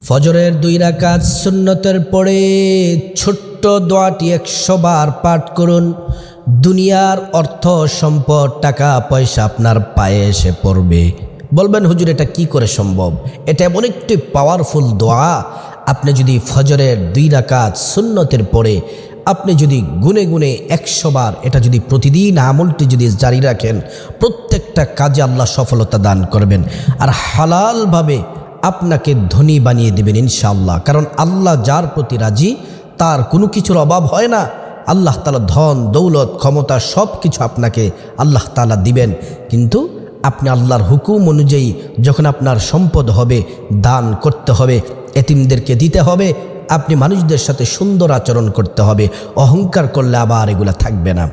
ফজরের 2 রাকাত সুন্নতের পরে ছোট্ট দোয়াটি 100 বার পাঠ করুন। দুনিয়ার অর্থ সম্পদ টাকা পয়সা আপনার পায়ে এসে পড়বে। বলবেন হুজুর এটা কি করে সম্ভব? এটা এমন একটি পাওয়ারফুল দোয়া। আপনি যদি ফজরের 2 রাকাত সুন্নতের পরে আপনি যদি গুনে গুনে 100 বার এটা যদি প্রতিদিন আমলটি যদি জারি রাখেন, প্রত্যেকটা কাজে আল্লাহ সফলতা দান করবেন আর হালালভাবে আপনাকে ধনী বানিয়ে দেবেন ইনশাআল্লাহ। কারণ আল্লাহ যার প্রতি রাজি তার কোনো কিছুর অভাব হয় না। আল্লাহ তাআলা ধন দৌলত ক্ষমতা সব কিছু আপনাকে আল্লাহ তাআলা দিবেন, কিন্তু আপনি আল্লাহর হুকুম অনুযায়ী যখন আপনার সম্পদ হবে দান করতে হবে, এতিমদেরকে দিতে হবে, আপনি মানুষদের সাথে সুন্দর আচরণ করতে হবে। অহংকার করলে আবার এগুলা থাকবে না।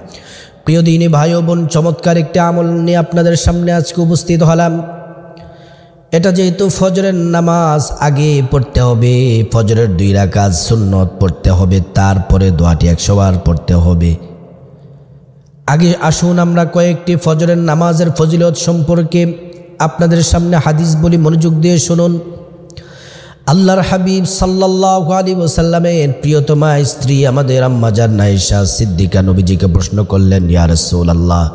প্রিয় দিনী ভাই ও বোন, চমৎকার একটি আমল নিয়ে আপনাদের সামনে আজকে উপস্থিত হলাম। এটা যেহেতু ফজরের নামাজ আগে পড়তে হবে, ফজরের 2 রাকাত সুন্নত পড়তে হবে, তারপরে দোয়াটি 100 বার পড়তে হবে। আগে আসুন আমরা কয়েকটি ফজরের নামাজের ফজিলত সম্পর্কে আপনাদের সামনে হাদিস বলি, মনোযোগ দিয়ে শুনুন। আল্লাহর হাবিব সাল্লাল্লাহু আলাইহি ওয়াসাল্লামের প্রিয়তমা স্ত্রী আমাদের আম্মা জান আয়েশা সিদ্দিকা নবীজিকে প্রশ্ন করলেন, ইয়া রাসূলুল্লাহ,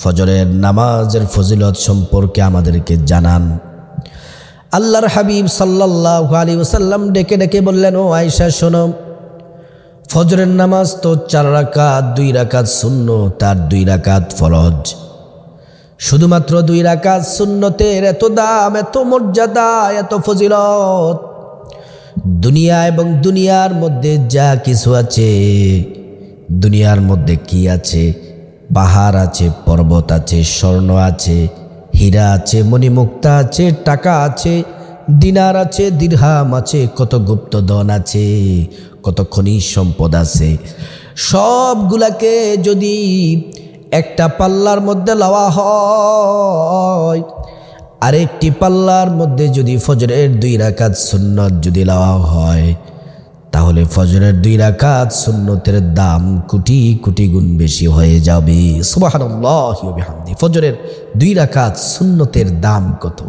ফজরের নামাজের ফজিলত সম্পর্কে আমাদেরকে জানান। আল্লাহর হাবিব সাল্লাল্লাহু আলাইহি ওয়াসাল্লাম ডেকে ডেকে বললেন, ও আয়েশা শোনো, ফজরের নামাজ তো 4 রাকাত, 2 রাকাত সুন্নত আর 2 রাকাত ফরজ। শুধুমাত্র 2 রাকাত সুন্নতের এত দাম, এত মর্যাদা, এত ফজিলত, দুনিয়া এবং দুনিয়ার মধ্যে যা কিছু আছে, দুনিয়ার মধ্যে কি আছে? পাহাড় আছে, পর্বত আছে, স্বর্ণ আছে, হীরা আছে, মণিমুক্তা আছে, টাকা আছে, দিনার আছে, দিরহাম আছে, কত গুপ্তধন আছে, কত খনিজ সম্পদ আছে। সবগুলাকে যদি একটা পাল্লার মধ্যে লওয়া হয়, আরেকটি পাল্লার মধ্যে যদি ফজরের 2 রাকাত সুন্নত যদি লওয়া হয়, তাহলে ফজরের 2 রাকাত সুন্নতের দাম কোটি কোটি গুণ বেশি হয়ে যাবে। সুবহানাল্লাহি ওয়া বিহামদি। ফজরের 2 রাকাত সুন্নতের দাম কত?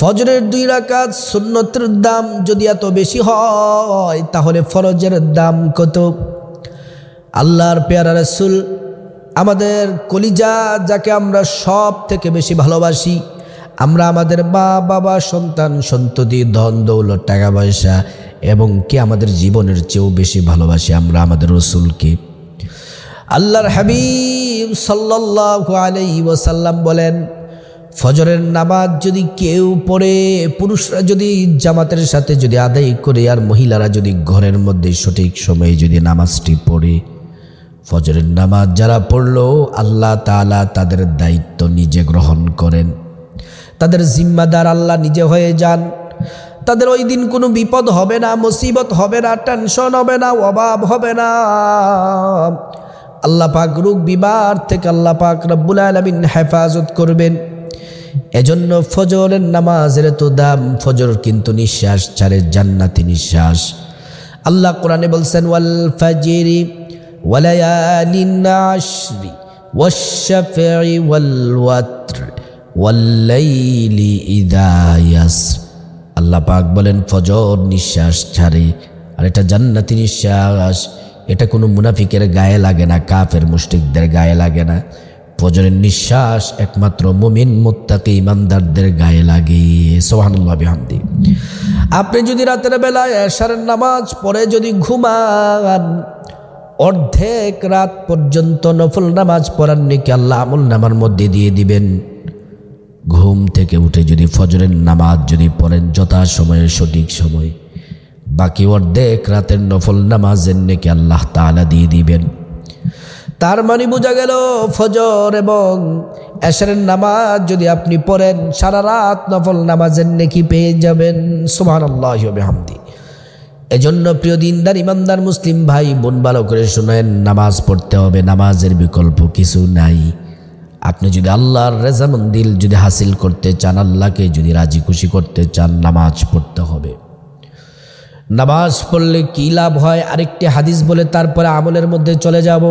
ফজরের 2 রাকাত সুন্নতের দাম যদি এত বেশি হয়, তাহলে ফরজের দাম কত? আল্লাহর পেয়ারা রাসূল আমাদের কলিজা, যাকে আমরা সব থেকে বেশি ভালোবাসি, আমরা আমাদের মা বাবা সন্তান সন্ততি ধন দৌলত টাকা পয়সা এবং কি আমাদের জীবনের চেয়েও বেশি ভালোবাসি আমরা আমাদের রাসূলকে। আল্লাহর হাবিব সাল্লাল্লাহু আলাইহি ওয়াসাল্লাম বলেন, ফজরের নামাজ যদি কেউ পড়ে, পুরুষরা যদি জামাতের সাথে যদি আদায় করে আর মহিলারা যদি ঘরের মধ্যে সঠিক সময়ে যদি নামাজটি পড়ে, ফজরের নামাজ যারা পড়লো আল্লাহ তাআলা তাদের দায়িত্ব নিজে গ্রহণ করেন, তাদের জিম্মাদার আল্লাহ নিজে হয়ে যান। তাদের ওই দিন কোনো বিপদ হবে না, মুসিবত হবে না, টেনশন হবে না, অভাব হবে না। আল্লাহ পাক রোগ বিমার থেকে আল্লাহ পাক রব্বুল আলামিন হেফাজত করবেন। এজন্য ফজরের নামাজের তো দাম। ফজর কিন্তু নিঃশ্বাস ছাড়ে, জান্নাতি নিঃশ্বাস। আল্লাহ কোরআনে বলছেন, ওয়াল ফাজরি ওয়ালায়ালিন আশরি ওয়াশ-শাফঈ ওয়াল ওয়াতর ওয়াল-লাইলি ইযা ইয়াসর। আল্লাহ পাক বলেন ফজর নিঃশ্বাস ছাড়ে, আর এটা জান্নাতি নিঃশ্বাস। এটা কোনো মুনাফিকের গায়ে লাগে না, কাফের মুশরিকদের গায়ে লাগে না। ফজরের নিঃশ্বাস একমাত্র মুমিন মুত্তাকি ইমানদারদের গায়ে লাগে। সুবহানাল্লাহ বিহামদি। আপনি যদি রাতের বেলায় এশারের নামাজ পড়ে যদি ঘুমান, অর্ধেক রাত পর্যন্ত নফল নামাজ পড়ার নেকি আল্লাহ আমল নামার মধ্যে দিয়ে দিবেন। ঘুম থেকে উঠে যদি ফজরের নামাজ যদি পড়েন যথাসময়ে সঠিক সময়, বাকি অর্ধেক রাতের নফল নামাজের নেকি আল্লাহ তাআলা দিয়ে দিবেন। তার মানে বোঝা গেল ফজর এবং এশারের নামাজ যদি আপনি পড়েন, সারা রাত নফল নামাজের নেকি পেয়ে যাবেন। সুবহানাল্লাহি ওয়া বিহামদি। এজন্য প্রিয় দিনদার ইমানদার মুসলিম ভাই বোন, ভালো করে শুনেন, নামাজ পড়তে হবে, নামাজের বিকল্প কিছু নাই। আপনি যদি আল্লাহর রেজামন্দিল যদি হাসিল করতে চান, আল্লাহকে যদি রাজি খুশি করতে চান, নামাজ পড়তে হবে। নামাজ পড়লে কি লাভ হয় আরেকটি হাদিস বলে তারপরে আমলের মধ্যে চলে যাব।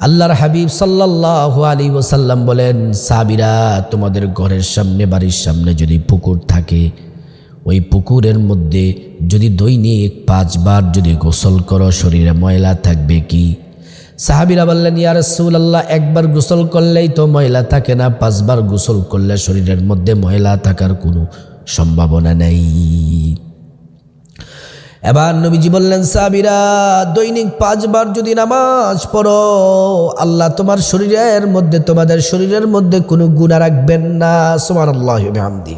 আল্লাহর হাবিব সাল্লাল্লাহু আলাইহি ওয়াসাল্লাম বলেন, সাহাবীরা, তোমাদের ঘরের সামনে বাড়ির সামনে যদি পুকুর থাকে, ওই পুকুরের মধ্যে যদি দৈনিক 5 বার যদি গোসল করো শরীরে ময়লা থাকবে কি? সাহাবীরা বললেন, ইয়া রাসূলুল্লাহ, একবার গোসল করলেই তো ময়লা থাকে না, 5 বার গোসল করলে শরীরের মধ্যে ময়লা থাকার কোনো সম্ভাবনা নেই। এবার নবীজি বললেন, সাহাবীরা, দৈনিক 5 বার যদি নামাজ পড়ো, আল্লাহ তোমাদের শরীরের মধ্যে কোনো গুনাহ রাখবেন না। সুবহানাল্লাহি ওয়া বিহামদি।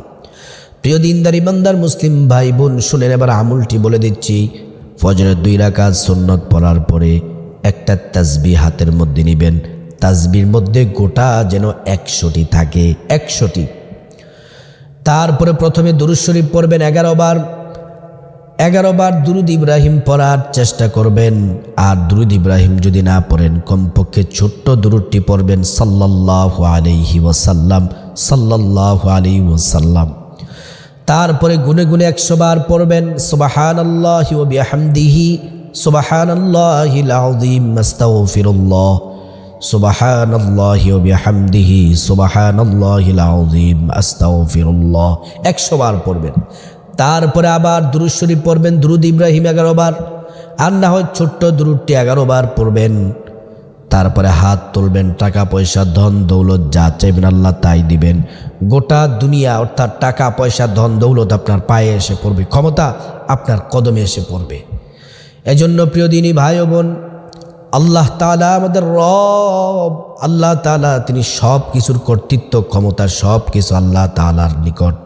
প্রিয় দিনদার ইমানদার মুসলিম ভাই বোন, শুনেন এবার আমলটি বলে দিচ্ছি। ফজরের 2 রাকাত সুন্নত পড়ার পরে একটা তাসবিহ হাতের মধ্যে নেবেন। তাসবির মধ্যে গোটা যেন 100টি থাকে, 100টি। তারপরে প্রথমে দুরূদ শরীফ পড়বেন 11 বার। 11 বার দুরূদ ইব্রাহিম পড়ার চেষ্টা করবেন। আর দুরূদ ইব্রাহিম যদি না পড়েন, কমপক্ষে ছোট্ট দুরূদটি পড়বেন, সাল্লাল্লাহু আলাইহি ওয়াসাল্লাম, সাল্লাল্লাহু আলাইহি ওয়াসাল্লাম। তারপরে গুনে গুনে 100 বার পড়বেন, সুবহানাল্লাহি ওয়া বিহামদিহি, সুবহানাল্লাহিল আযীম, আস্তাগফিরুল্লাহ, সুবহানাল্লাহি ওয়া বিহামদিহি, সুবহানাল্লাহিল আযীম, আস্তাগফিরুল্লাহ। 100 বার পড়বেন। তারপরে আবার দুরূদ শরীফ পড়বেন, দুরূদ ইব্রাহিম 11 বার, আর না হয় ছোট্ট দুরূদটি 11 বার পড়বেন। তারপরে হাত তুলবেন, টাকা পয়সা ধন দৌলত যা চাইবেন আল্লাহ তাই দিবেন। গোটা দুনিয়া অর্থাৎ টাকা পয়সা ধন দৌলত আপনার পায়ে এসে পড়বে, ক্ষমতা আপনার কদমে এসে পড়বে। এজন্য প্রিয় দিনী ভাই ও বোন, আল্লাহ তাআলা আমাদের রব, আল্লাহ তাআলা তিনি সব কিছুর কর্তৃত্ব ক্ষমতা সব কিছু আল্লাহ তাআলার নিকট।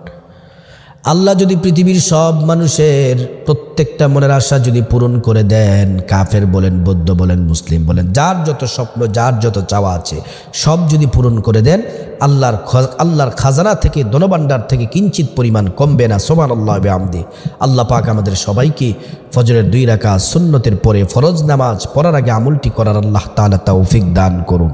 আল্লাহ যদি পৃথিবীর সব মানুষের প্রত্যেকটা মনের আশা যদি পূরণ করে দেন, কাফের বলেন, বৌদ্ধ বলেন, মুসলিম বলেন, যার যত স্বপ্ন যার যত চাওয়া আছে সব যদি পূরণ করে দেন, আল্লাহর খাজানা থেকে ধনভাণ্ডার থেকে কিঞ্চিত পরিমাণ কমবে না। সুবহানাল্লাহি ওয়া বিহামদি। আল্লাহ পাক আমাদের সবাইকে ফজরের 2 রাকাত সুন্নতের পরে ফরজ নামাজ পড়ার আগে আমলটি করার আল্লাহ তাআলা তৌফিক দান করুন।